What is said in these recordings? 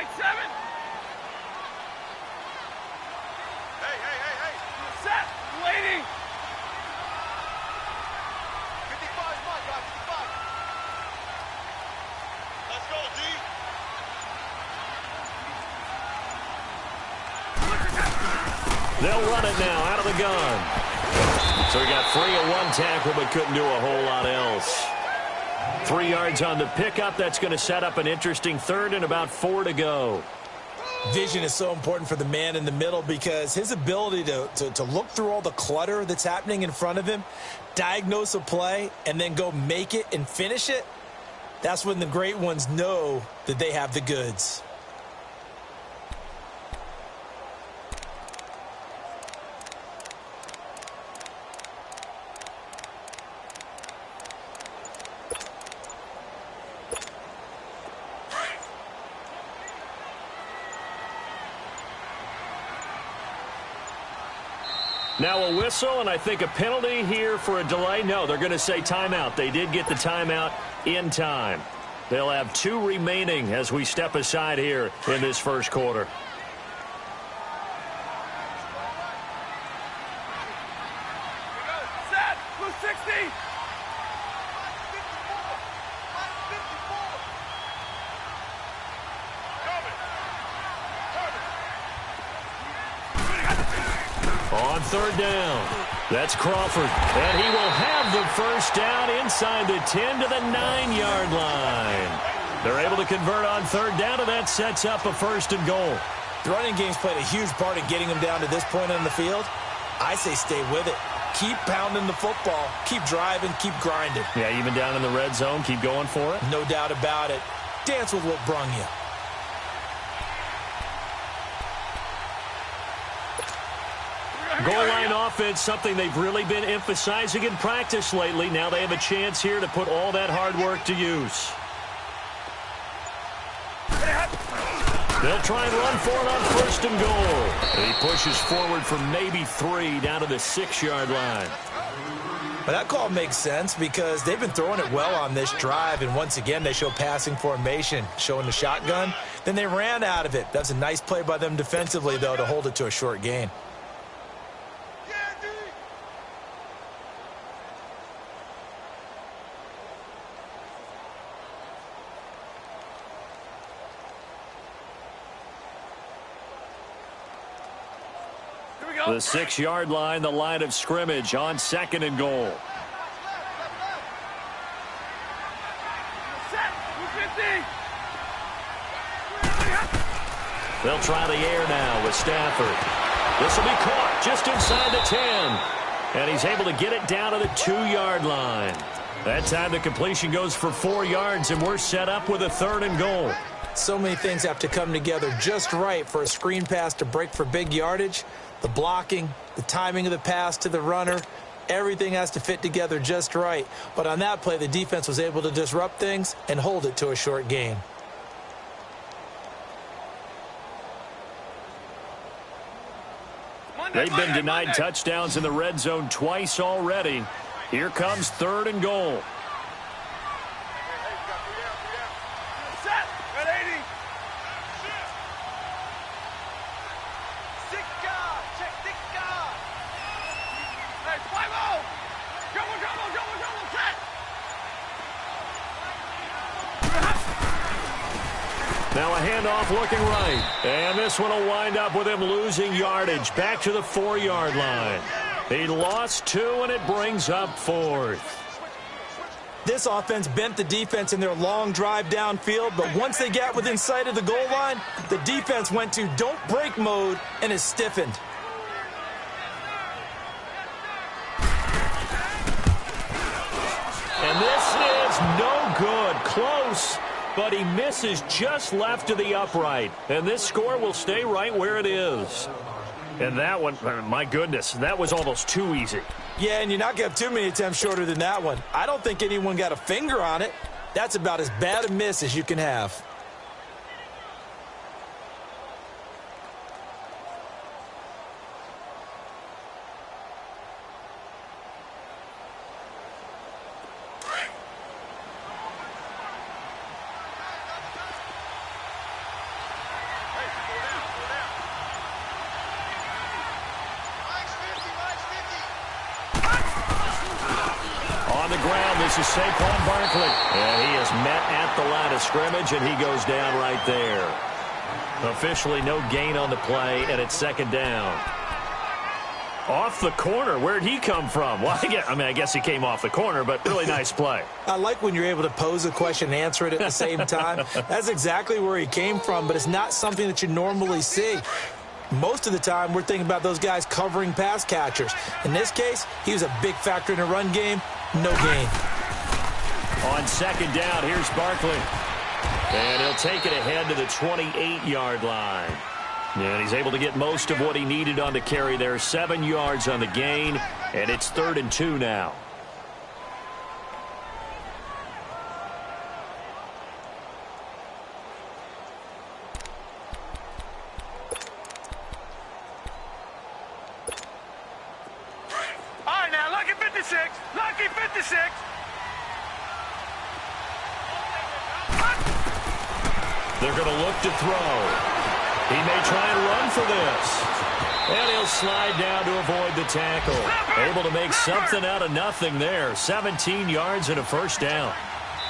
Strike 7. Hey. Set. Waiting. 55 is mine, guys. 55. Let's go, D. They'll run it now out of the gun. So he got free of one tackle but couldn't do a whole lot else. 3 yards on the pickup. That's going to set up an interesting third and about 4 to go. Vision is so important for the man in the middle because his ability to look through all the clutter that's happening in front of him, diagnose a play, and then go make it and finish it, that's when the great ones know that they have the goods. Now a whistle, and I think a penalty here for a delay. No, they're going to say timeout. They did get the timeout in time. They'll have 2 remaining as we step aside here in this first quarter. Set. Blue 60. On third down, that's Crawford, and he will have the first down inside the 10 to the 9-yard line. They're able to convert on third down, and that sets up a first and goal. The running game's played a huge part in getting them down to this point on the field. I say stay with it. Keep pounding the football. Keep driving. Keep grinding. Yeah, even down in the red zone, keep going for it. No doubt about it. Dance with what brung you. Goal line offense, something they've really been emphasizing in practice lately. Now they have a chance here to put all that hard work to use. They'll try and run for it on first and goal. And he pushes forward for maybe 3 down to the 6-yard line. But that call makes sense because they've been throwing it well on this drive, and once again they show passing formation, showing the shotgun. Then they ran out of it. That's a nice play by them defensively, though, to hold it to a short gain. The 6-yard line, the line of scrimmage on second and goal. They'll try the air now with Stafford. This will be caught just inside the 10. And he's able to get it down to the 2-yard line. That time the completion goes for 4 yards, and we're set up with a third and goal. So many things have to come together just right for a screen pass to break for big yardage. The blocking, the timing of the pass to the runner, everything has to fit together just right. But on that play, the defense was able to disrupt things and hold it to a short gain. They've been denied touchdowns in the red zone twice already. Here comes third and goal. Now a handoff looking right. And this one will wind up with him losing yardage back to the 4-yard line. He lost 2, and it brings up 4th. This offense bent the defense in their long drive downfield, but once they got within sight of the goal line, the defense went to don't break mode and is stiffened. And this is no good. Close, but he misses just left to the upright. And this score will stay right where it is. And that one, my goodness, that was almost too easy. Yeah, and you're not going to have too many attempts shorter than that one. I don't think anyone got a finger on it. That's about as bad a miss as you can have. This is Saquon Barkley. And he is met at the line of scrimmage, and he goes down right there. Officially no gain on the play, and it's second down. Off the corner. Where'd he come from? Well, I guess he came off the corner, but really nice play. I like when you're able to pose a question and answer it at the same time. That's exactly where he came from, but it's not something that you normally see. Most of the time, we're thinking about those guys covering pass catchers. In this case, he was a big factor in the run game. No gain. On second down, here's Barkley. And he'll take it ahead to the 28-yard line. And he's able to get most of what he needed on the carry there. 7 yards on the gain, and it's 3rd and 2 now. All right, now, lucky 56. Lucky 56. They're going to look to throw. He may try and run for this. And he'll slide down to avoid the tackle. Able to make something out of nothing there. 17 yards and a first down.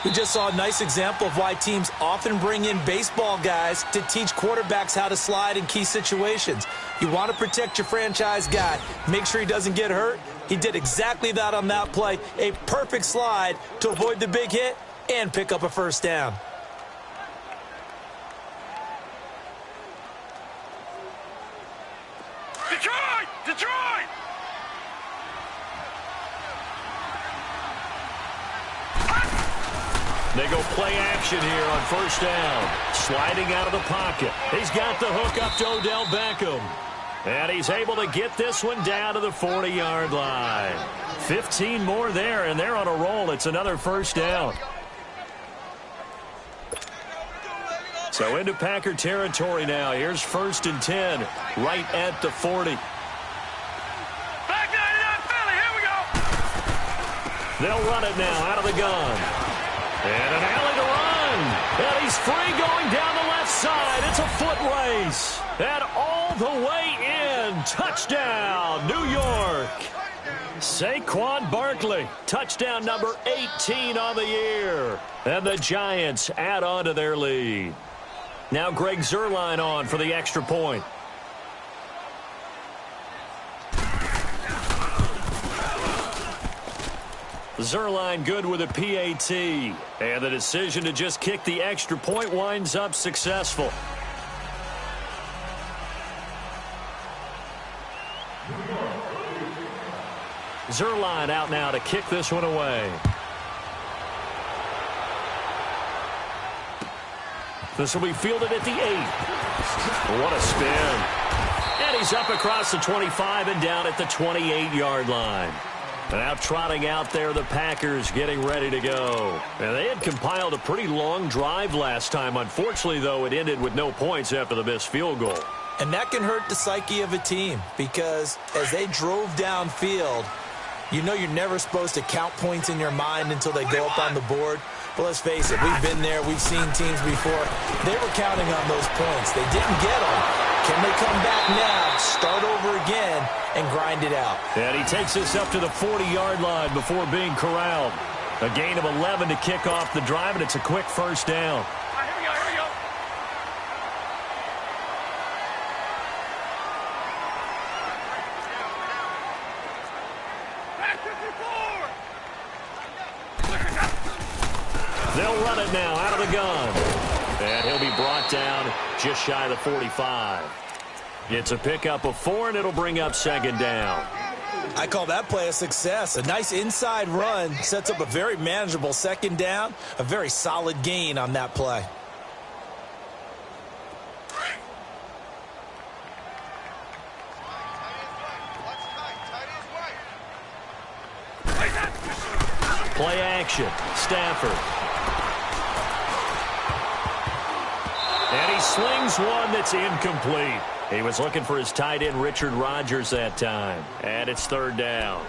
We just saw a nice example of why teams often bring in baseball guys to teach quarterbacks how to slide in key situations. You want to protect your franchise guy. Make sure he doesn't get hurt. He did exactly that on that play. A perfect slide to avoid the big hit and pick up a first down. Detroit! Detroit! They go play action here on first down. Sliding out of the pocket. He's got the hook up to Odell Beckham. And he's able to get this one down to the 40-yard line. 15 more there, and they're on a roll. It's another first down. So into Packer territory now. Here's 1st and 10, right at the 40. Back 99 Philly, here we go! They'll run it now out of the gun. And an alley to run. And he's free going down the left side. It's a foot race. And all the way in. Touchdown, New York. Saquon Barkley, touchdown number 18 on the year. And the Giants add on to their lead. Now Greg Zuerlein on for the extra point. Zuerlein good with a PAT. And the decision to just kick the extra point winds up successful. Zuerlein out now to kick this one away. This will be fielded at the 8. What a spin. And he's up across the 25 and down at the 28-yard line. And now trotting out there, the Packers getting ready to go. And they had compiled a pretty long drive last time. Unfortunately, though, it ended with no points after the missed field goal. And that can hurt the psyche of a team because as they drove downfield, you know you're never supposed to count points in your mind until they go up on the board. But let's face it, we've been there. We've seen teams before. They were counting on those points. They didn't get them. Can they come back now, start over again, and grind it out? And he takes this up to the 40-yard line before being corralled. A gain of 11 to kick off the drive, and it's a quick first down. All right, here we go, here we go. Back 54! They'll run it now out of the gun. And he'll be brought down just shy of the 45. It's a pickup of 4, and it'll bring up second down. I call that play a success. A nice inside run sets up a very manageable second down. A very solid gain on that play. Play action. Stafford. And he slings one that's incomplete. He was looking for his tight end, Richard Rodgers, that time. And it's third down.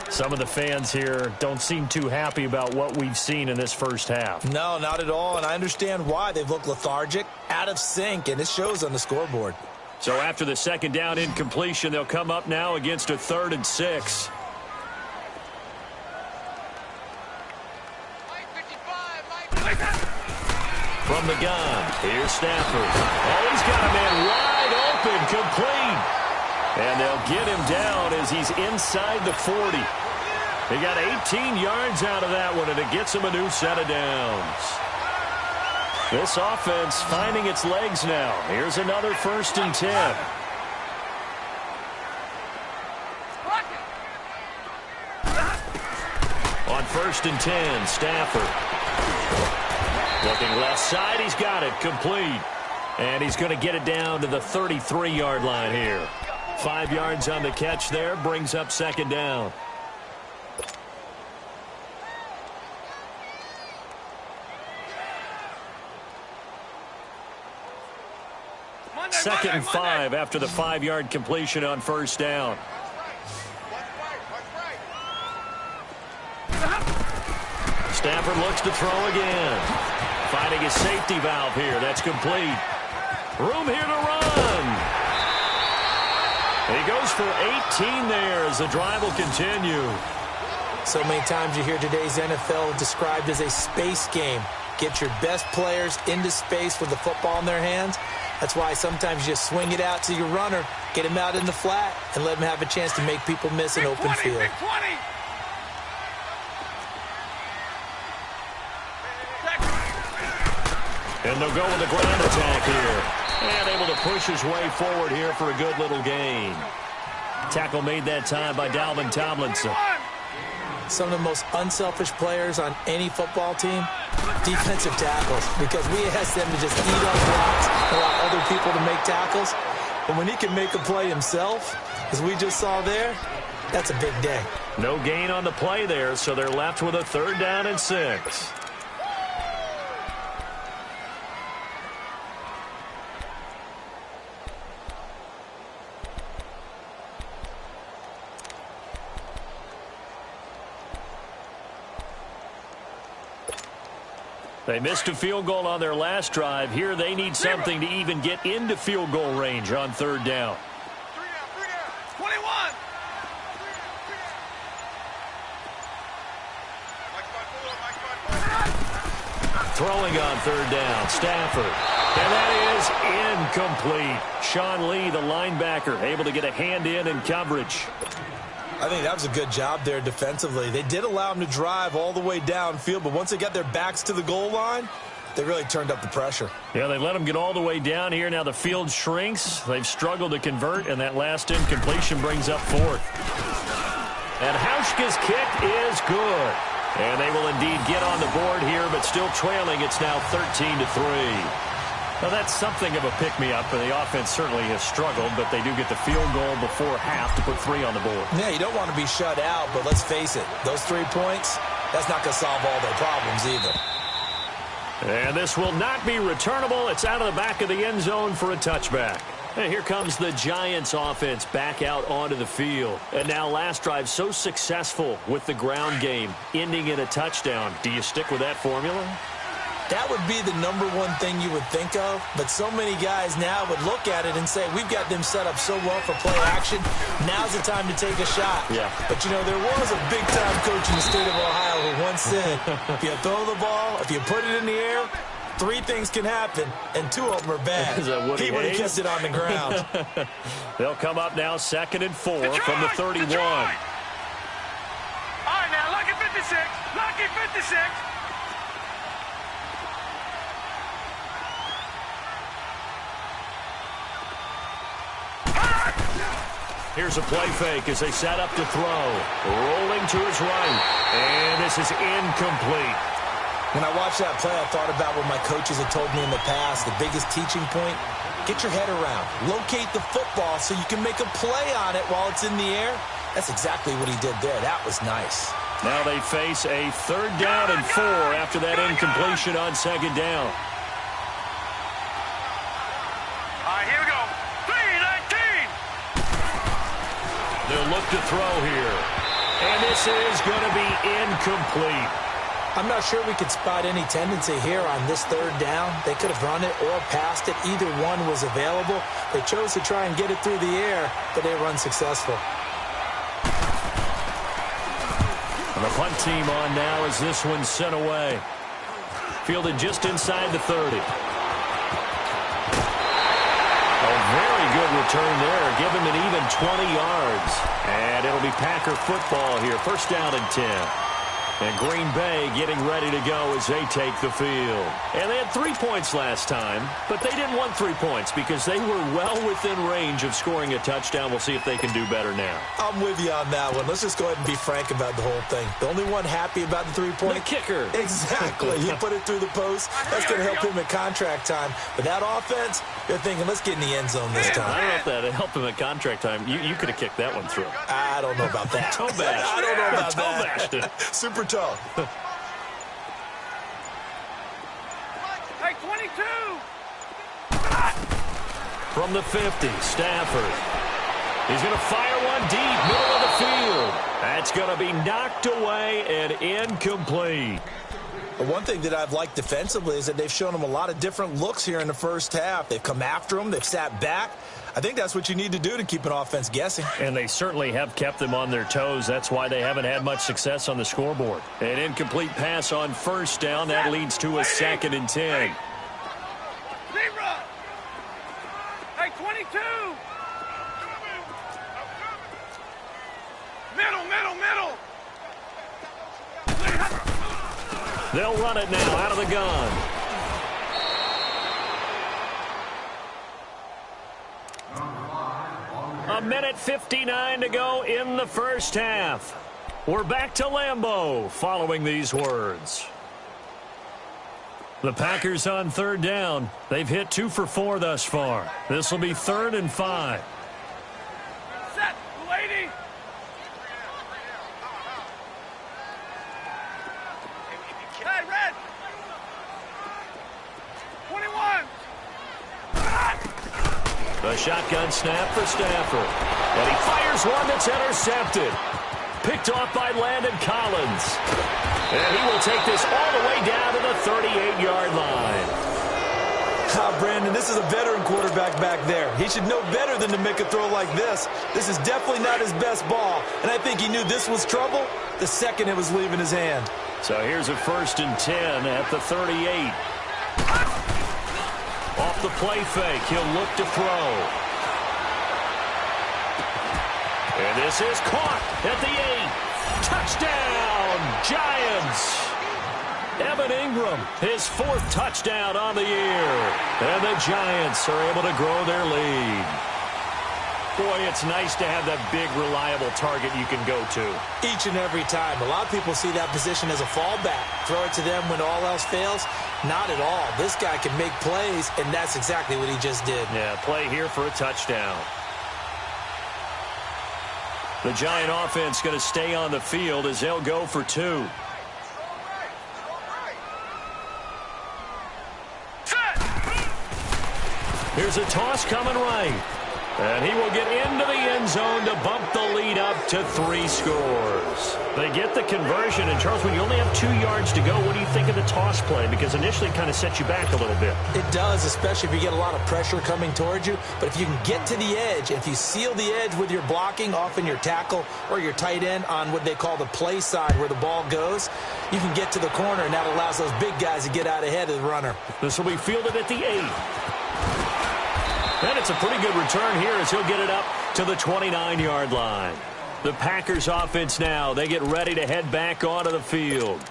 Some of the fans here don't seem too happy about what we've seen in this first half. No, not at all, and I understand why. They've looked lethargic, out of sync, and it shows on the scoreboard. So after the second down incompletion, they'll come up now against a 3rd and 6. From the gun, here's Stafford. Oh, he's got a man wide open, complete. And they'll get him down as he's inside the 40. He got 18 yards out of that one, and it gets him a new set of downs. This offense finding its legs now. Here's another 1st and 10. On 1st and 10, Stafford. Looking left side, he's got it, complete. And he's going to get it down to the 33-yard line here. 5 yards on the catch there, brings up 2nd down. Second and 5 after the 5-yard completion on 1st down. Stafford looks to throw again. Finding his safety valve here. That's complete. Room here to run. He goes for 18 there as the drive will continue. So many times you hear today's NFL described as a space game. Get your best players into space with the football in their hands. That's why sometimes you just swing it out to your runner, get him out in the flat, and let him have a chance to make people miss an open field. And they'll go with a ground attack here. And able to push his way forward here for a good little gain. Tackle made that time by Dalvin Tomlinson. Some of the most unselfish players on any football team, defensive tackles, because we ask them to just eat up blocks, allow other people to make tackles. But when he can make a play himself, as we just saw there, that's a big day. No gain on the play there, so they're left with a 3rd down and 6. They missed a field goal on their last drive. Here they need something to even get into field goal range on 3rd down. 21. Throwing on 3rd down, Stafford. And that is incomplete. Sean Lee, the linebacker, able to get a hand in coverage. I think that was a good job there defensively. They did allow him to drive all the way downfield, but once they got their backs to the goal line, they really turned up the pressure. Yeah, they let him get all the way down here. Now the field shrinks. They've struggled to convert, and that last incompletion brings up 4th. And Hauschka's kick is good. And they will indeed get on the board here, but still trailing. It's now 13-3. Well, that's something of a pick-me-up, and the offense certainly has struggled, but they do get the field goal before half to put 3 on the board. Yeah, you don't want to be shut out, but let's face it, those 3 points, that's not going to solve all their problems either. And this will not be returnable. It's out of the back of the end zone for a touchback. And here comes the Giants offense back out onto the field. And now last drive so successful with the ground game, ending in a touchdown. Do you stick with that formula? That would be the #1 thing you would think of, but so many guys now would look at it and say, we've got them set up so well for play action, now's the time to take a shot. Yeah. But, you know, there was a big-time coach in the state of Ohio who once said, if you throw the ball, if you put it in the air, 3 things can happen, and 2 of them are bad. He would have kept it on the ground. They'll come up now 2nd and 4 from the 31. All right, now, lucky 56. Lucky 56. Here's a play fake as they set up to throw. Rolling to his right. And this is incomplete. When I watched that play, I thought about what my coaches had told me in the past. The biggest teaching point, get your head around. Locate the football so you can make a play on it while it's in the air. That's exactly what he did there. That was nice. Now they face a 3rd down and 4 after that incompletion on 2nd down. All right, here we go. 3-19. They'll look to throw here. And this is going to be incomplete. I'm not sure we could spot any tendency here on this 3rd down. They could have run it or passed it. Either one was available. They chose to try and get it through the air, but they were unsuccessful. And the punt team on now as this one's sent away. Fielded just inside the 30. A very good return there. Give him an even 20 yards. And it'll be Packer football here. First down and 10. And Green Bay getting ready to go as they take the field. And they had 3 points last time, but they didn't want 3 points because they were well within range of scoring a touchdown. We'll see if they can do better now. I'm with you on that one. Let's just go ahead and be frank about the whole thing. The only one happy about the 3-point? The kicker. Exactly. He put it through the post. That's going to help him at contract time. But that offense, they're thinking, let's get in the end zone this time. I don't know if that helped him at contract time. You could have kicked that one through. I don't know about that. Toe bash. I don't know about Toe bashed it. that. Super toe. Hey, 22! From the 50, Stafford. He's going to fire one deep, middle of the field. That's going to be knocked away and incomplete. But one thing that I've liked defensively is that they've shown him a lot of different looks here in the first half. They've come after him. They've sat back. I think that's what you need to do to keep an offense guessing. And they certainly have kept them on their toes. That's why they haven't had much success on the scoreboard. An incomplete pass on first down. That leads to a 2nd and 10. Zero! Hey, 22! Middle! They'll run it now out of the gun. A minute 59 to go in the first half. We're back to Lambeau following these words. The Packers on 3rd down. They've hit 2 for 4 thus far. This will be 3rd and 5. Set! Lady! Hey, red! 21! The shotgun snap for Stafford. And he fires one that's intercepted. Picked off by Landon Collins. And he will take this all the way down to the 38-yard line. Brandon, this is a veteran quarterback back there. He should know better than to make a throw like this. This is definitely not his best ball. And I think he knew this was trouble the second it was leaving his hand. So here's a 1st and 10 at the 38. Off the play fake, he'll look to throw. And this is caught at the 8. Touchdown, Giants! Evan Ingram, his 4th touchdown on the year. And the Giants are able to grow their lead. Boy, it's nice to have that big, reliable target you can go to. Each and every time. A lot of people see that position as a fallback. Throw it to them when all else fails. Not at all. This guy can make plays, and that's exactly what he just did. Yeah, play here for a touchdown. The Giant offense going to stay on the field as they'll go for 2. Here's a toss coming right. And he will get into the end zone to bump the lead up to 3 scores. They get the conversion. And, Charles, when you only have 2 yards to go, what do you think of the toss play? Because initially it kind of sets you back a little bit. It does, especially if you get a lot of pressure coming towards you. But if you can get to the edge, if you seal the edge with your blocking, often your tackle or your tight end on what they call the play side where the ball goes, you can get to the corner, and that allows those big guys to get out ahead of the runner. This will be fielded at the 8. And it's a pretty good return here as he'll get it up to the 29-yard line. The Packers offense now, they get ready to head back onto the field.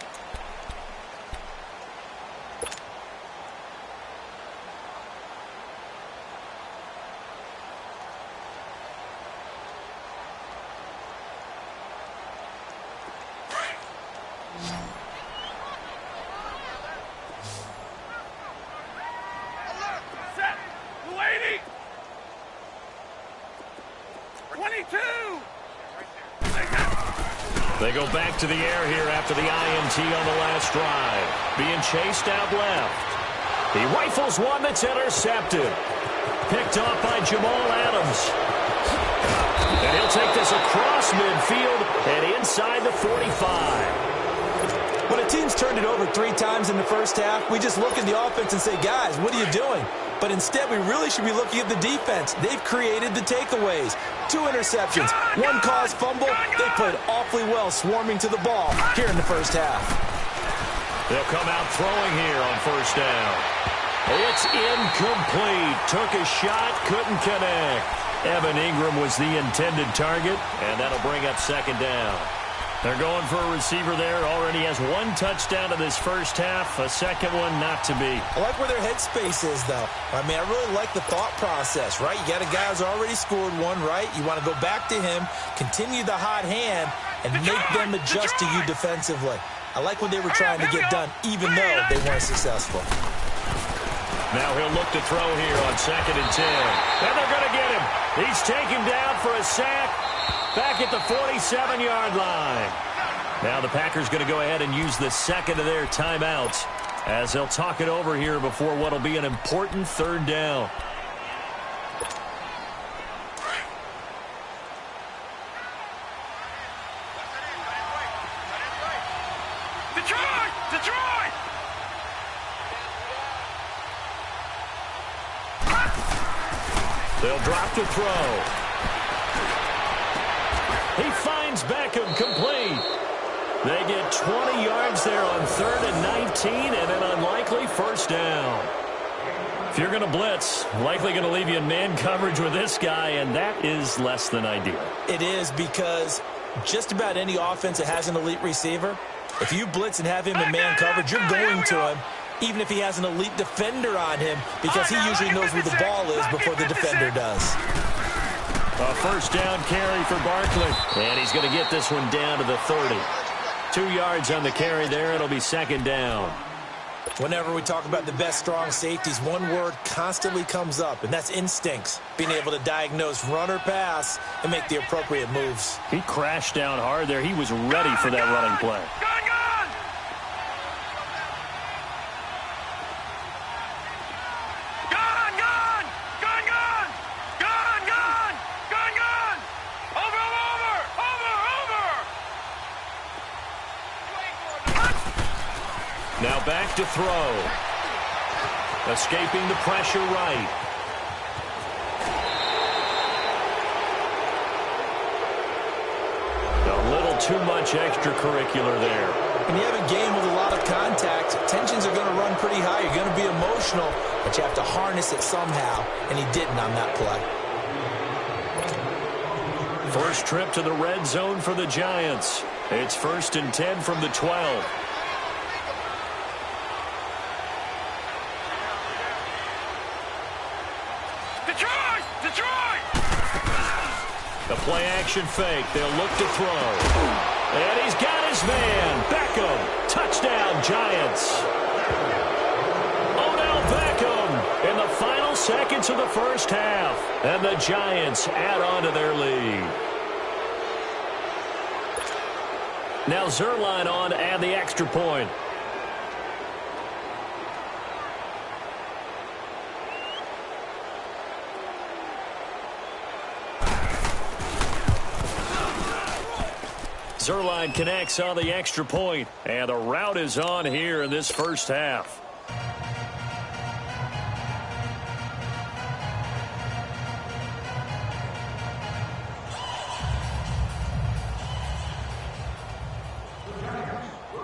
They go back to the air here after the INT on the last drive. Being chased out left. He rifles one that's intercepted. Picked off by Jamal Adams. And he'll take this across midfield and inside the 45. When a team's turned it over 3 times in the first half, we just look at the offense and say, guys, what are you doing? But instead, we really should be looking at the defense. They've created the takeaways. 2 interceptions, 1 caused fumble. They played awfully well swarming to the ball here in the first half. They'll come out throwing here on first down. It's incomplete. Took a shot, couldn't connect. Evan Ingram was the intended target, and that'll bring up second down. They're going for a receiver there. Already has one touchdown in this first half. A second one not to be. I like where their headspace is, though. I mean, I really like the thought process, right? You got a guy who's already scored one, right? You want to go back to him, continue the hot hand, and make them adjust to you defensively. I like what they were trying to get done, even though they weren't successful. Now he'll look to throw here on 2nd and 10. And they're going to get him. He's taken down for a sack back at the 47-yard line. Now the Packers going to go ahead and use the second of their timeouts as they'll talk it over here before what will be an important third down. Detroit! They'll drop to throw. He finds Beckham complete. They get 20 yards there on 3rd and 19 and an unlikely first down. If you're going to blitz, likely going to leave you in man coverage with this guy, and that is less than ideal. It is, because just about any offense that has an elite receiver, if you blitz and have him in man coverage, you're going to him, even if he has an elite defender on him, because he usually knows where the ball is before the defender does. A first down carry for Barkley. And he's going to get this one down to the 30. 2 yards on the carry there. It'll be second down. Whenever we talk about the best strong safeties, one word constantly comes up, and that's instincts. Being able to diagnose run or pass and make the appropriate moves. He crashed down hard there. He was ready for that running play. Now back to throw. Escaping the pressure right. A little too much extracurricular there. When you have a game with a lot of contact, tensions are going to run pretty high. You're going to be emotional, but you have to harness it somehow, and he didn't on that play. First trip to the red zone for the Giants. It's 1st and 10 from the 12. The play-action fake. They'll look to throw. And he's got his man. Beckham. Touchdown, Giants. Odell Beckham in the final seconds of the first half. And the Giants add on to their lead. Now Zerline on to add the extra point. Zerline connects on the extra point, and the route is on here in this first half.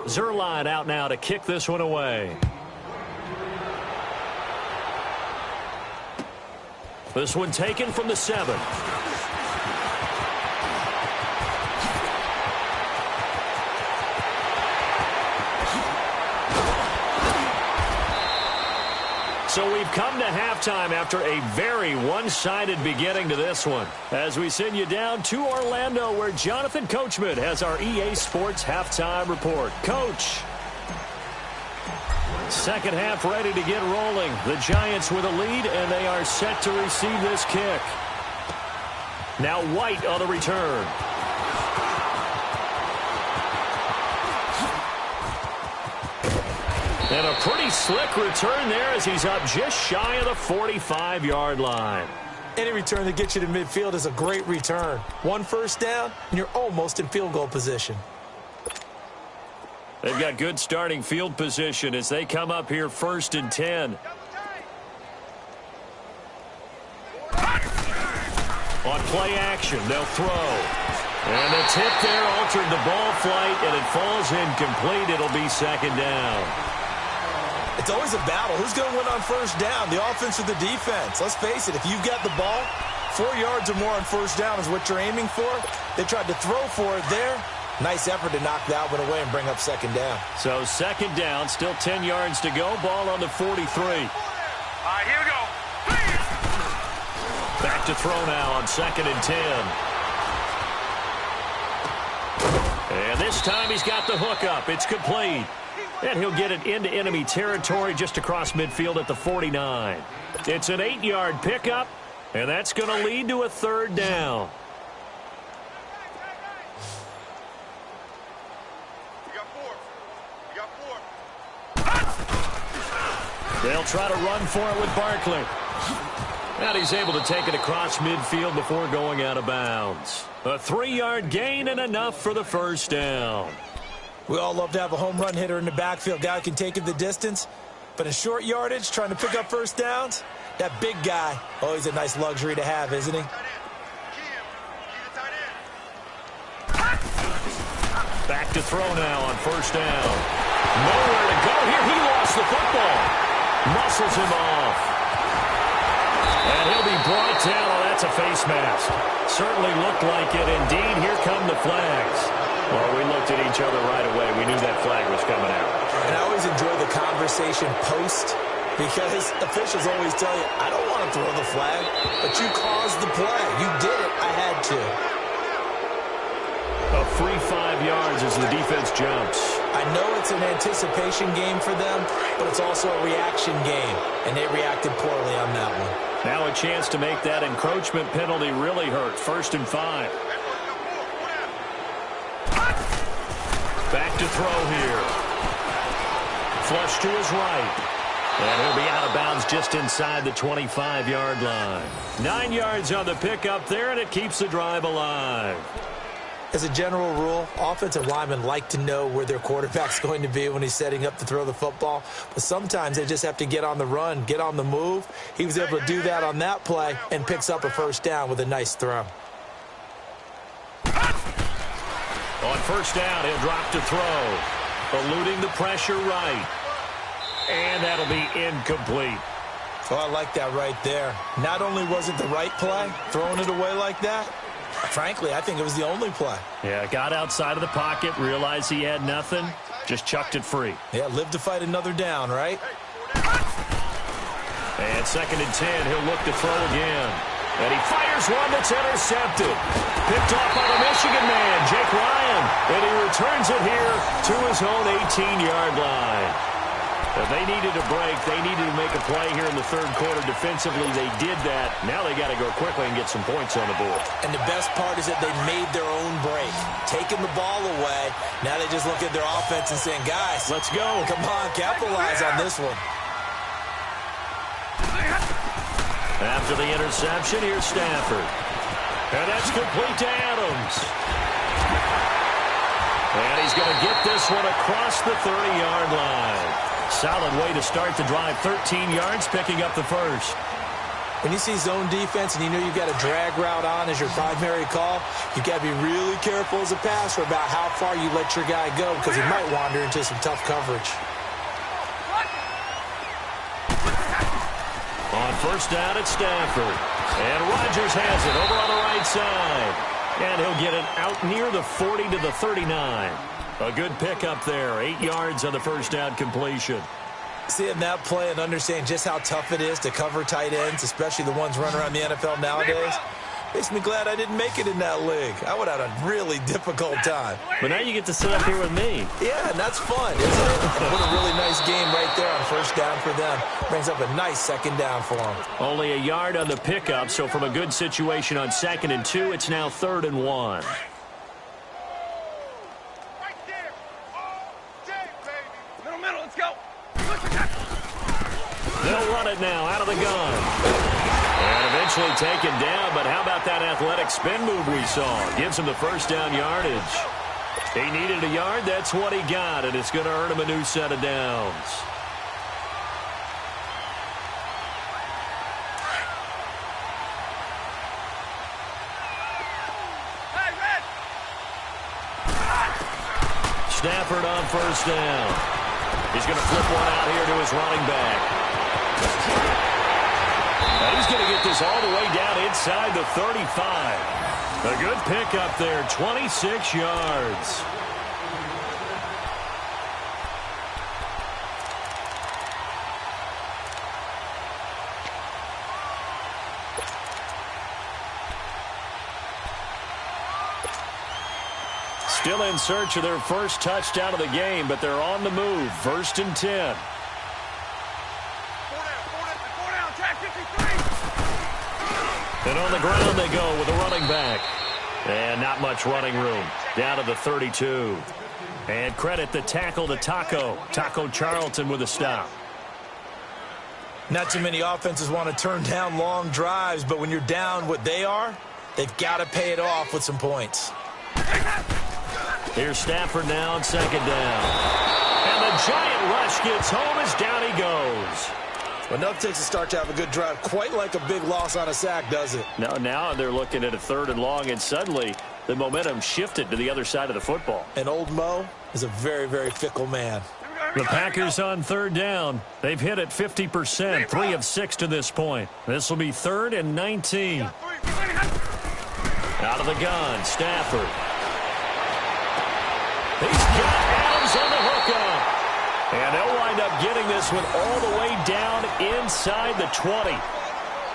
Zerline out now to kick this one away. This one taken from the 7. So we've come to halftime after a very one-sided beginning to this one. As we send you down to Orlando, where Jonathan Coachman has our EA Sports halftime report. Coach. Second half ready to get rolling. The Giants with a lead, and they are set to receive this kick. Now White on the return. And a pretty slick return there as he's up just shy of the 45-yard line. Any return that gets you to midfield is a great return. One first down, and you're almost in field goal position. They've got good starting field position as they come up here 1st and 10. On play action, they'll throw. And the tip there altered the ball flight, and it falls incomplete. It'll be second down. It's always a battle. Who's going to win on first down, the offense or the defense? Let's face it, if you've got the ball, 4 yards or more on first down is what you're aiming for. They tried to throw for it there. Nice effort to knock that one away and bring up second down. So second down, still 10 yards to go. Ball on the 43. All right, here we go. Back to throw now on second and 10. And this time he's got the hook up. It's complete. And he'll get it into enemy territory just across midfield at the 49. It's an 8-yard pickup, and that's going to lead to a third down. They'll try to run for it with Barkley. And he's able to take it across midfield before going out of bounds. A 3-yard gain and enough for the first down. We all love to have a home run hitter in the backfield. Guy can take it the distance. But in short yardage, trying to pick up first downs, that big guy, always a nice luxury to have, isn't he? Back to throw now on first down. Nowhere to go here. He lost the football. Muscles him off. And he'll be brought down. Oh, that's a face mask. Certainly looked like it. Indeed, here come the flags. Well, we looked at each other right away. We knew that flag was coming out. And I always enjoy the conversation post because officials always tell you, I don't want to throw the flag, but you caused the play. You did it. I had to. A free 5 yards as the defense jumps. I know it's an anticipation game for them, but it's also a reaction game, and they reacted poorly on that one. Now a chance to make that encroachment penalty really hurt. 1st and 5. Back to throw here. Flush to his right. And he'll be out of bounds just inside the 25-yard line. 9 yards on the pickup there, and it keeps the drive alive. As a general rule, offensive linemen like to know where their quarterback's going to be when he's setting up to throw the football. But sometimes they just have to get on the run, get on the move. He was able to do that on that play and picks up a first down with a nice throw. On first down, he'll drop to throw. Eluding the pressure right. And that'll be incomplete. Oh, I like that right there. Not only was it the right play, throwing it away like that, frankly, I think it was the only play. Yeah, got outside of the pocket, realized he had nothing, just chucked it free. Yeah, live to fight another down, right? And 2nd and 10, he'll look to throw again. And he fires one that's intercepted. Picked off by the Michigan man, Jake Ryan. And he returns it here to his own 18-yard line. If they needed a break, they needed to make a play here in the 3rd quarter. Defensively, they did that. Now they got to go quickly and get some points on the board. And the best part is that they made their own break. Taking the ball away, now they just look at their offense and saying, guys, let's go. Come on, capitalize on this one. After the interception, here's Stafford. And that's complete to Adams. And he's going to get this one across the 30-yard line. Solid way to start the drive. 13 yards, picking up the first. When you see zone defense and you know you've got a drag route on as your primary call, you've got to be really careful as a passer about how far you let your guy go because he might wander into some tough coverage. On first down, it's Stafford. And Rodgers has it over on the right side. And he'll get it out near the 40 to the 39. A good pickup there. 8 yards on the first down completion. Seeing that play and understanding just how tough it is to cover tight ends, especially the ones running around the NFL nowadays, makes me glad I didn't make it in that league. I would have had a really difficult time. But now you get to sit up here with me. Yeah, and that's fun, isn't it? What a really nice game right there on first down for them. Brings up a nice second down for them. Only a yard on the pickup, so from a good situation on 2nd and 2, it's now 3rd and 1. They'll run it now out of the gun. And eventually taken down, but how about that athletic spin move we saw? Gives him the first down yardage. He needed a yard, that's what he got, and it's going to earn him a new set of downs. Hey, Red, Stafford on first down. He's going to flip one out here to his running back. And he's going to get this all the way down inside the 35. A good pickup there, 26 yards. Still in search of their first touchdown of the game, but they're on the move. 1st and 10. And on the ground they go with a running back. And not much running room. Down to the 32. And credit the tackle to Taco. Taco Charlton with a stop. Not too many offenses want to turn down long drives, but when you're down what they are, they've got to pay it off with some points. Here's Stafford now on 2nd down. And the giant rush gets home as down he goes. Enough takes a start to have a good drive, quite like a big loss on a sack, does it? No, now they're looking at a 3rd and long, and suddenly the momentum shifted to the other side of the football. And old Mo is a very, very fickle man. The Packers on 3rd down. They've hit it 50%, 3 of 6 to this point. This will be 3rd and 19. Out of the gun, Stafford. He's got Adams on the hookup. And they'll wind up getting this one all the way down inside the 20.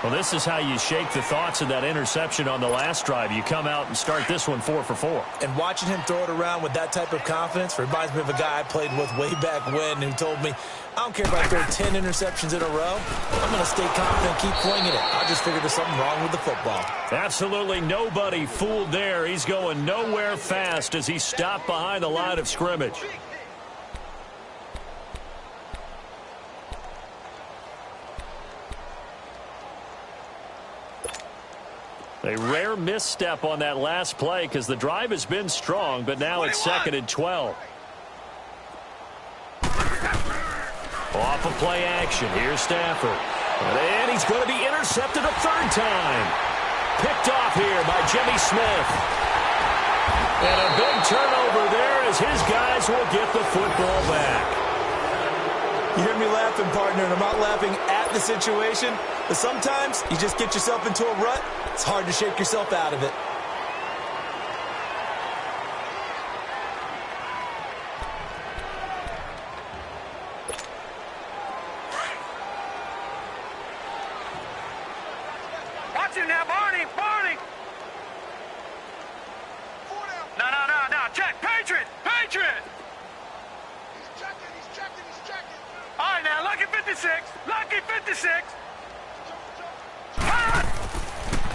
Well, this is how you shake the thoughts of that interception on the last drive. You come out and start this one 4 for 4. And watching him throw it around with that type of confidence reminds me of a guy I played with way back when who told me, I don't care if I throw 10 interceptions in a row. I'm going to stay confident, keep flinging it. I just figured there's something wrong with the football. Absolutely nobody fooled there. He's going nowhere fast as he stopped behind the line of scrimmage. A rare misstep on that last play because the drive has been strong, but now it's 2nd and 12. Off of play action. Here's Stafford. And he's going to be intercepted a 3rd time. Picked off here by Jimmy Smith. And a big turnover there as his guys will get the football back. You hear me laughing, partner, and I'm not laughing at the situation, but sometimes you just get yourself into a rut. It's hard to shake yourself out of it. Watch him now, Barney, Barney. No. Check, Patriot. He's checking. All right, now, lucky 56.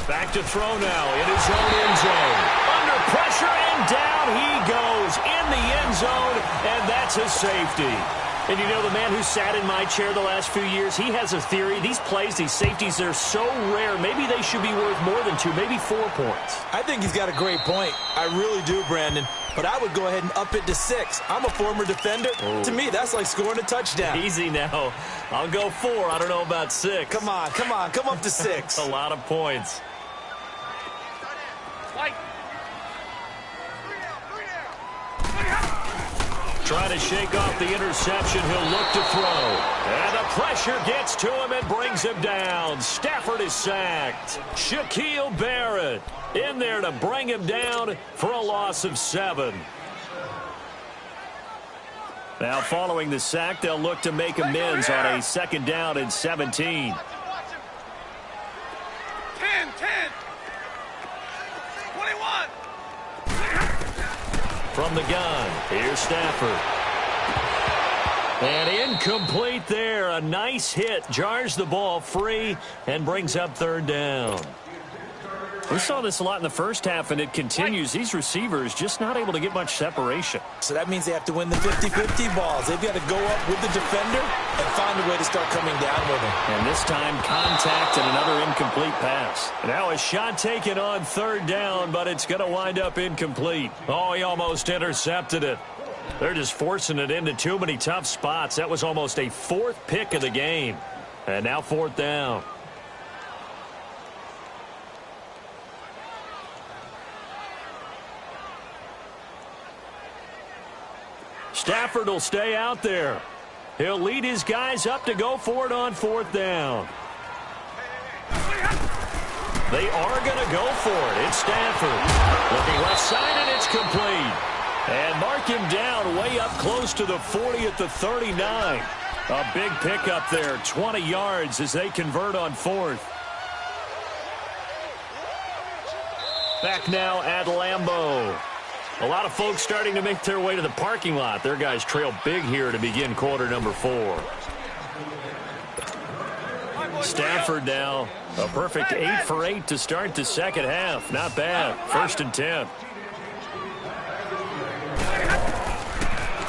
Back to throw now in his own end zone. Under pressure and down he goes in the end zone, and that's a safety. And you know, the man who sat in my chair the last few years, he has a theory. These plays, these safeties, they're so rare. Maybe they should be worth more than 2, maybe 4 points. I think he's got a great point. I really do, Brandon. But I would go ahead and up it to 6. I'm a former defender. Oh. To me, that's like scoring a touchdown. Easy now. I'll go 4. I don't know about 6. Come on. Come up to 6. A lot of points. Trying to shake off the interception. He'll look to throw. And the pressure gets to him and brings him down. Stafford is sacked. Shaquille Barrett in there to bring him down for a loss of 7. Now following the sack, they'll look to make amends on a 2nd down and 17. 10. 21. From the gun, here's Stafford. And incomplete there. A nice hit. Jars the ball free and brings up 3rd down. We saw this a lot in the first half, and it continues. These receivers just not able to get much separation. So that means they have to win the 50-50 balls. They've got to go up with the defender and find a way to start coming down with him. And this time, contact and another incomplete pass. Now a shot taken on 3rd down, but it's going to wind up incomplete. Oh, he almost intercepted it. They're just forcing it into too many tough spots. That was almost a 4th pick of the game. And now 4th down. Stafford will stay out there. He'll lead his guys up to go for it on 4th down. They are going to go for it. It's Stafford. Looking left side, and it's complete. And mark him down way up close to the 40 at the 39. A big pickup there, 20 yards as they convert on 4th. Back now at Lambeau. A lot of folks starting to make their way to the parking lot. Their guys trail big here to begin quarter number 4. Stafford now, a perfect 8 for 8 to start the second half. Not bad. 1st and 10.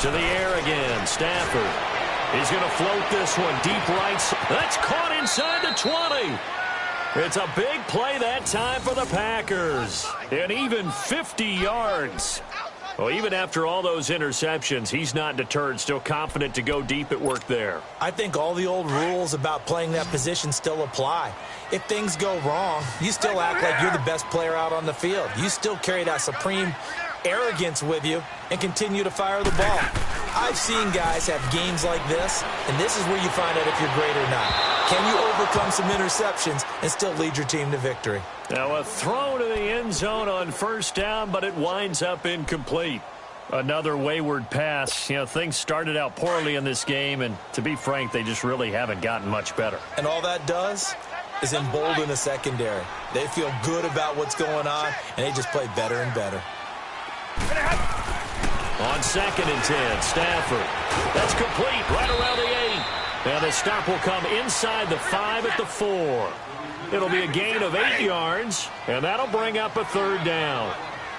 To the air again. Stafford. He's going to float this one deep right. That's caught inside the 20. It's a big play that time for the Packers. And even 50 yards. Well, even after all those interceptions, he's not deterred, still confident to go deep at work there. I think all the old rules about playing that position still apply. If things go wrong, you still act like you're the best player out on the field. You still carry that supreme arrogance with you and continue to fire the ball. I've seen guys have games like this, and this is where you find out if you're great or not. Can you overcome some interceptions and still lead your team to victory? Now a throw to the end zone on 1st down, but it winds up incomplete. Another wayward pass. You know, things started out poorly in this game, and to be frank, they just really haven't gotten much better. And all that does is embolden the secondary. They feel good about what's going on, and they just play better and better. On 2nd and 10, Stafford. That's complete right around the 8. And the stop will come inside the 5 at the 4. It'll be a gain of 8 yards, and that'll bring up a 3rd down.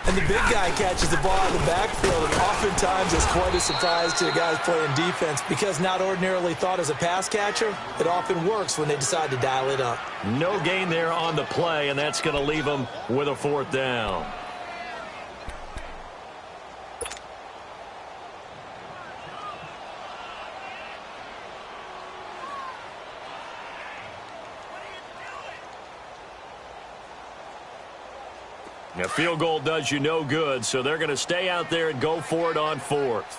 And the big guy catches the ball out of the backfield, and oftentimes it's quite a surprise to the guys playing defense because not ordinarily thought as a pass catcher, it often works when they decide to dial it up. No gain there on the play, and that's going to leave them with a 4th down. A field goal does you no good, so they're going to stay out there and go for it on 4th.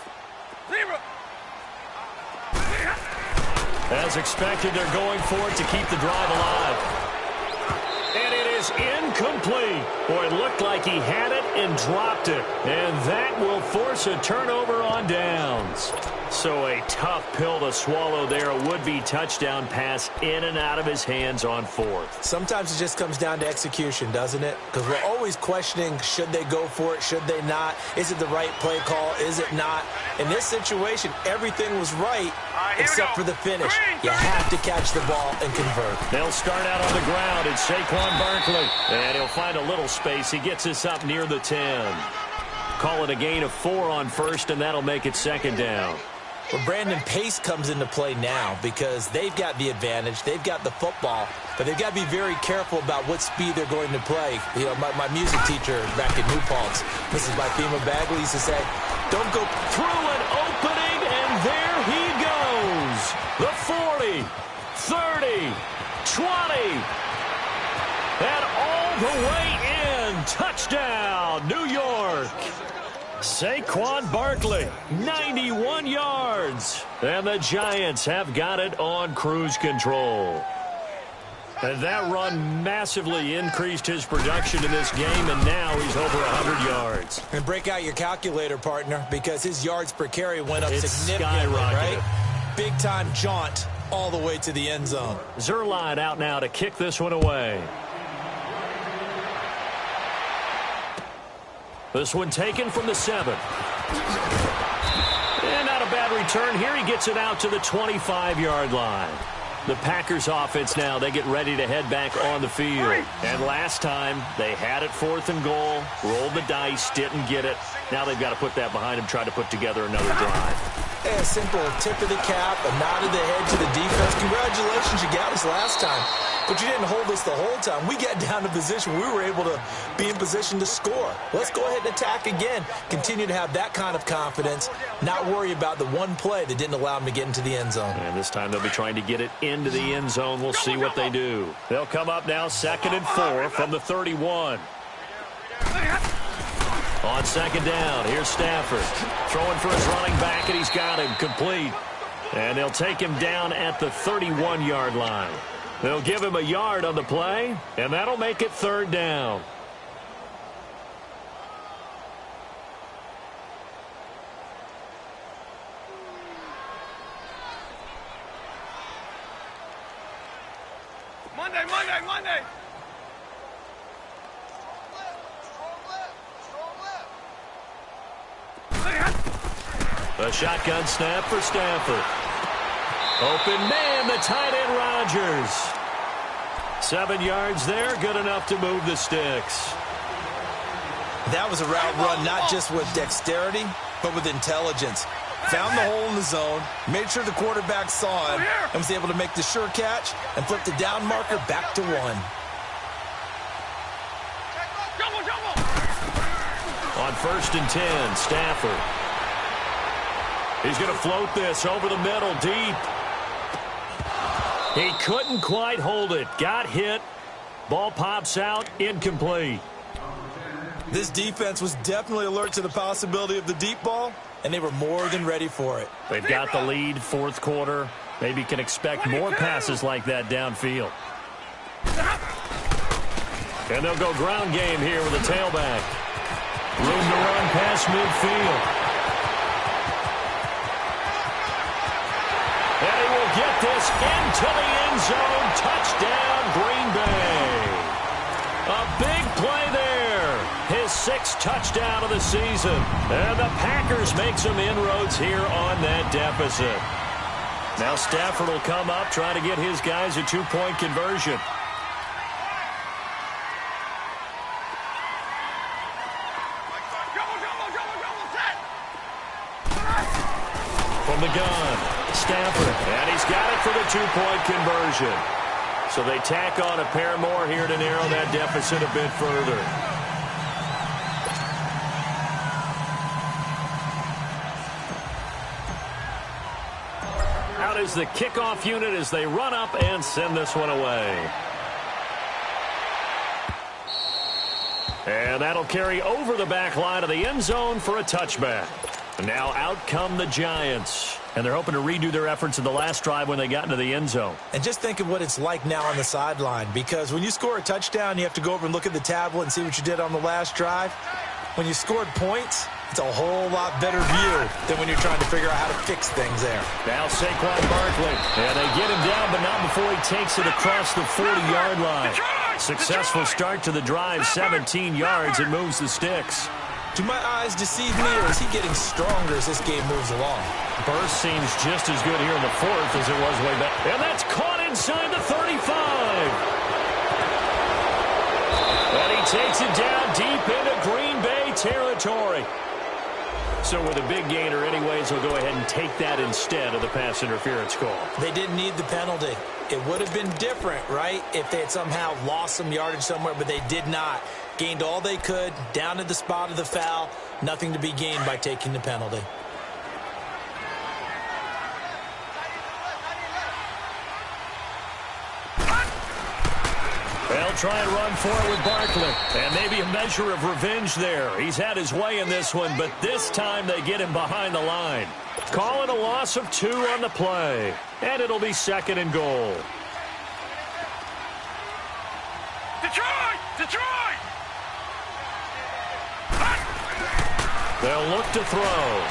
As expected, they're going for it to keep the drive alive. And it is incomplete. Boy, it looked like he had it and dropped it. And that will force a turnover on downs. So a tough pill to swallow there. A would-be touchdown pass in and out of his hands on 4th. Sometimes it just comes down to execution, doesn't it? Because we're always questioning, should they go for it, should they not? Is it the right play call, is it not? In this situation, everything was right except for the finish. You have to catch the ball and convert. They'll start out on the ground. It's Saquon Barkley. And he'll find a little space. He gets us up near the 10. Call it a gain of 4 on 1st, and that'll make it 2nd down. Well, Brandon, pace comes into play now because they've got the advantage. They've got the football, but they've got to be very careful about what speed they're going to play. You know, my music teacher back in New Paltz, Mrs. Bifema Bagley, used to say, don't go through an opening, and there he goes. The 40, 30, 20, and all the way in. Touchdown, New York. Saquon Barkley, 91 yards. And the Giants have got it on cruise control. And that run massively increased his production in this game, and now he's over 100 yards. And break out your calculator, partner, because his yards per carry went up significantly, skyrocketed. right? Big-time jaunt all the way to the end zone. Zerline out now to kick this one away. This one taken from the 7. And not a bad return here. He gets it out to the 25-yard line. The Packers offense now, they get ready to head back on the field. And last time, they had it 4th and goal, rolled the dice, didn't get it. Now they've got to put that behind them, try to put together another drive. A simple tip of the cap, a nod of the head to the defense. Congratulations, you got us last time. But you didn't hold us the whole time. We got down to position. We were able to be in position to score. Let's go ahead and attack again. Continue to have that kind of confidence. Not worry about the one play that didn't allow them to get into the end zone. And this time they'll be trying to get it into the end zone. We'll see what they do. They'll come up now 2nd and 4 from the 31. On second down, here's Stafford. Throwing for his running back, and he's got him complete. And they'll take him down at the 31-yard line. They'll give him a yard on the play, and that'll make it third down. Monday, Monday, Monday. A shotgun snap for Stafford. Open man, the tight end Rodgers. 7 yards there, good enough to move the sticks. That was a route run not just with dexterity, but with intelligence. Found the hole in the zone, made sure the quarterback saw him, and was able to make the sure catch and flip the down marker back to 1. On 1st and 10, Stafford. He's going to float this over the middle, deep. He couldn't quite hold it. Got hit. Ball pops out, incomplete. This defense was definitely alert to the possibility of the deep ball, and they were more than ready for it. They've got the lead, fourth quarter. Maybe can expect more passes like that downfield. And they'll go ground game here with a tailback. Room to run past midfield. And he will get this into the end zone. Touchdown, Green Bay. A big play there. His 6th touchdown of the season. And the Packers make some inroads here on that deficit. Now Stafford will come up, try to get his guys a 2-point conversion. From the gun, Stafford, and he's got it for the 2-point conversion. So they tack on a pair more here to narrow that deficit a bit further. Out is the kickoff unit as they run up and send this one away. And that'll carry over the back line of the end zone for a touchback. Now out come the Giants. And they're hoping to redo their efforts in the last drive when they got into the end zone. And just think of what it's like now on the sideline, because when you score a touchdown, you have to go over and look at the tablet and see what you did on the last drive. When you scored points, it's a whole lot better view than when you're trying to figure out how to fix things there. Now Saquon Barkley. And they get him down, but not before he takes it across the 40-yard line. Successful start to the drive, 17 yards, and moves the sticks. Do my eyes deceive me, or is he getting stronger as this game moves along? Burst seems just as good here in the 4th as it was way back. And that's caught inside the 35. And he takes it down deep into Green Bay territory. So with a big gainer anyways, he'll go ahead and take that instead of the pass interference call. They didn't need the penalty. It would have been different, right, if they had somehow lost some yardage somewhere, but they did not. Gained all they could, down to the spot of the foul. Nothing to be gained by taking the penalty. They'll try and run for it with Barkley. And maybe a measure of revenge there. He's had his way in this one, but this time they get him behind the line. Calling a loss of 2 on the play. And it'll be 2nd and goal. Detroit! Detroit! They'll look to throw.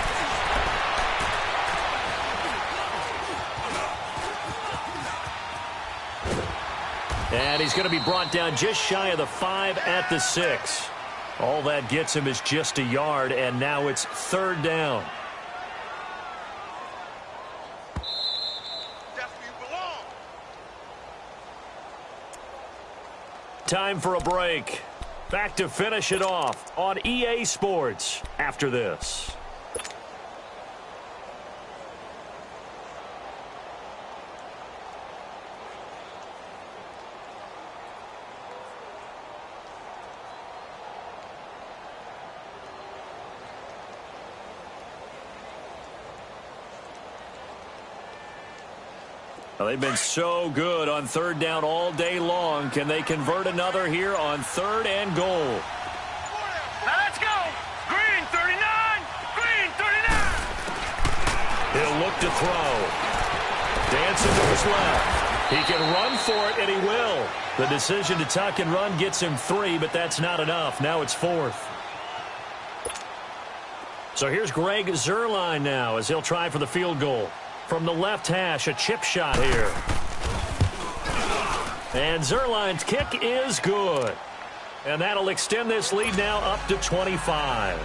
And he's going to be brought down just shy of the 5 at the 6. All that gets him is just a yard, and now it's 3rd down. Time for a break. Back to finish it off on EA Sports after this. Well, they've been so good on 3rd down all day long. Can they convert another here on 3rd and goal? Now let's go. look to throw. Dancing to his left. He can run for it, and he will. The decision to tuck and run gets him 3, but that's not enough. Now it's 4th. So here's Greg Zuerlein now as he'll try for the field goal. From the left hash, a chip shot here. And Zuerlein's kick is good. And that'll extend this lead now up to 25.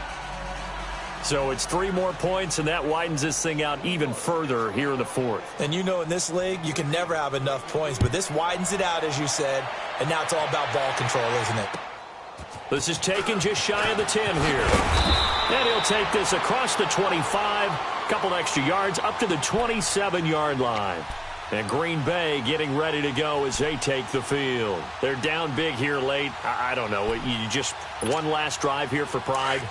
So it's 3 more points, and that widens this thing out even further here in the 4th. And you know in this league, you can never have enough points, but this widens it out, as you said, and now it's all about ball control, isn't it? This is taken just shy of the 10 here. And he'll take this across the 25, couple extra yards up to the 27-yard line. And Green Bay getting ready to go as they take the field. They're down big here late. I don't know. You just one last drive here for pride.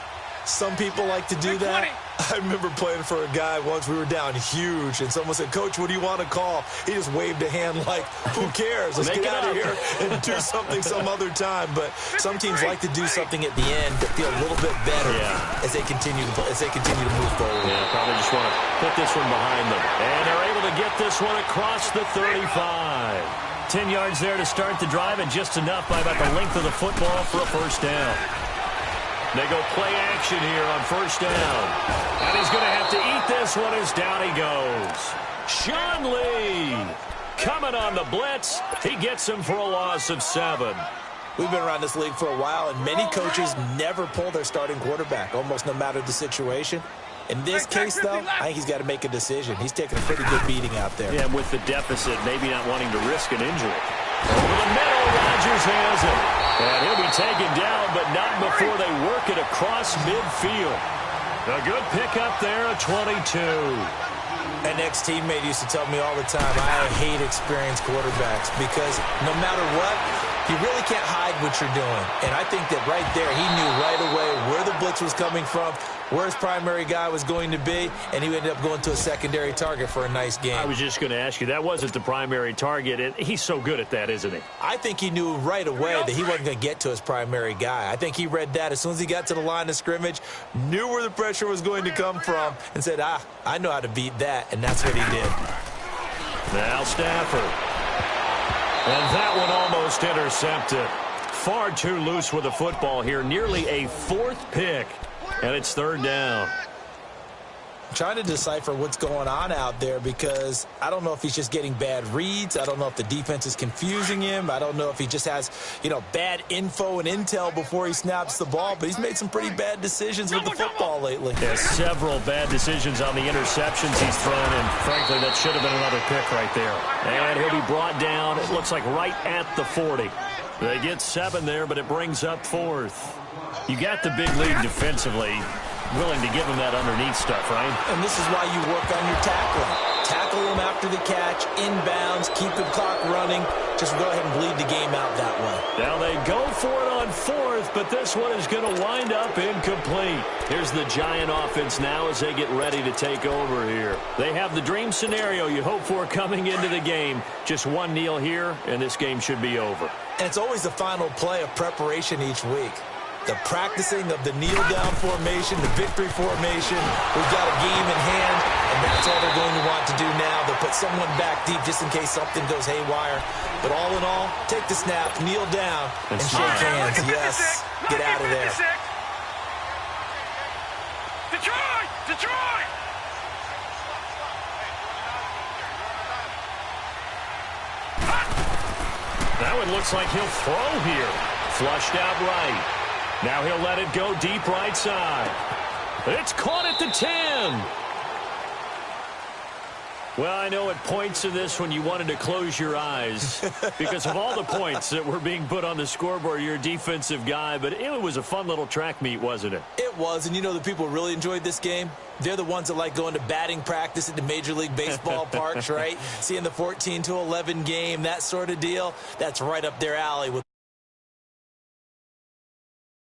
Some people like to do that. I remember playing for a guy once. We were down huge, and someone said, "Coach, what do you want to call?" He just waved a hand like, "Who cares? Let's get out of here and do something some other time." But some teams like to do something at the end to feel a little bit better as they continue to move forward. Yeah, probably just want to put this one behind them. And they're able to get this one across the 35. 10 yards there to start the drive, and just enough by about the length of the football for a first down. They go play action here on first down. And he's going to have to eat this one as down he goes. Sean Lee coming on the blitz. He gets him for a loss of 7. We've been around this league for a while, and many coaches never pull their starting quarterback, almost no matter the situation. In this case, though, I think he's got to make a decision. He's taking a pretty good beating out there. Yeah, with the deficit, maybe not wanting to risk an injury. Over the middle, Rodgers has it. And he'll be taken down, but not before they work it across midfield. A good pickup there, a 22. An ex-teammate used to tell me all the time, I hate experienced quarterbacks because no matter what, you really can't hide what you're doing. And I think that right there, he knew right away where the blitz was coming from, where his primary guy was going to be, and he ended up going to a secondary target for a nice game. I was just going to ask you, that wasn't the primary target, and he's so good at that, isn't he? I think he knew right away that he wasn't going to get to his primary guy. I think he read that as soon as he got to the line of scrimmage, knew where the pressure was going to come from, and said, I know how to beat that, and that's what he did. Now Stafford. And that one almost intercepted. Far too loose with the football here. Nearly a 4th pick. And it's 3rd down. I'm trying to decipher what's going on out there because I don't know if he's just getting bad reads. I don't know if the defense is confusing him. I don't know if he just has, bad info and intel before he snaps the ball. But he's made some pretty bad decisions with the football lately. Yeah, several bad decisions on the interceptions he's thrown. And frankly, that should have been another pick right there. And he'll be brought down, it looks like right at the 40. They get 7 there, but it brings up 4th. You got the big lead defensively. Willing to give him that underneath stuff, right? And this is why you work on your tackling. Tackle him after the catch, inbounds, keep the clock running. Just go ahead and bleed the game out that way. Now they go for it on 4th, but this one is going to wind up incomplete. Here's the Giant offense now as they get ready to take over here. They have the dream scenario you hope for coming into the game. Just one kneel here, and this game should be over. And it's always the final play of preparation each week. The practicing of the kneel-down formation, the victory formation. We've got a game in hand, and that's all they're going to want to do now. They'll put someone back deep just in case something goes haywire. But all in all, take the snap, kneel down, and shake hands. Yes, get out of there. Detroit! Detroit! That one looks like he'll throw here. Flushed out right. Now he'll let it go deep right side. It's caught at the 10. Well, I know at points in this when you wanted to close your eyes because of all the points that were being put on the scoreboard. You're a defensive guy, but it was a fun little track meet, wasn't it? It was, and the people really enjoyed this game. They're the ones that like going to batting practice at the Major League Baseball parks, right? Seeing the 14-11 game, that sort of deal. That's right up their alley with